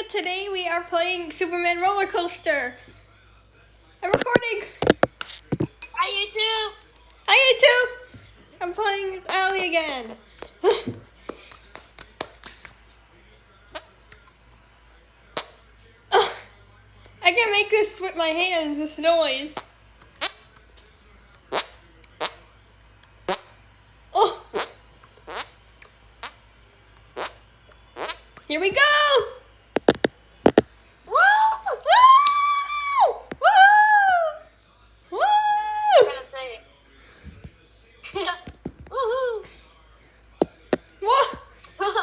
Today we are playing Superman Roller Coaster. I'm recording. Hi YouTube. Hi YouTube. I'm playing as Allie again. Oh, I can make this with my hands, this noise. Oh. Here we go. Woo! Woo! Woo! Woo! I'm gonna say it. Woohoo! Whoa! Woo!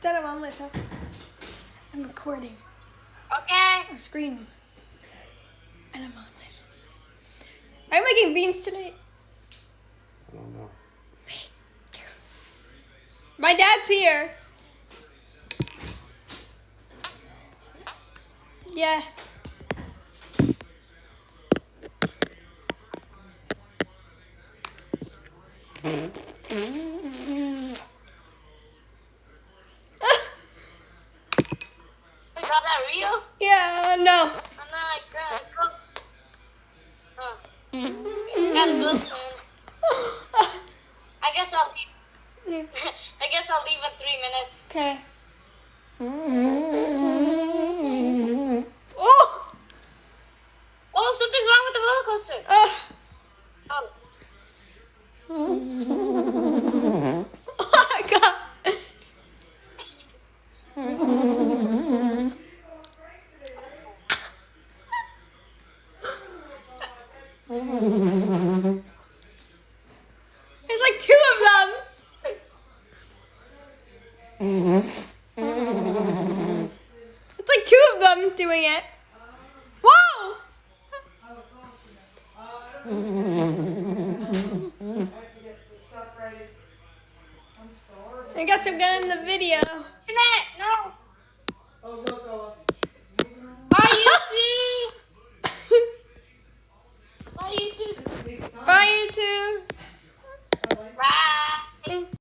Dad, I'm on laptop. I'm recording. Okay. I'm screaming. And I'm on with. Are you making beans tonight? I don't know. My dad's here. Yeah. Is that real? Yeah, no. Oh no, I can't. Oh. Gotta go soon. I guess I'll leave. I guess I'll leave in 3 minutes. Okay. Oh! Oh, something's wrong with the roller coaster. Oh. Oh my god. There's like 2 of them. It's like 2 of them doing it. Whoa! I guess I'm getting the video. Internet, no. Oh, look, oh, it's Bye YouTube. Bye YouTube. Bye, YouTube.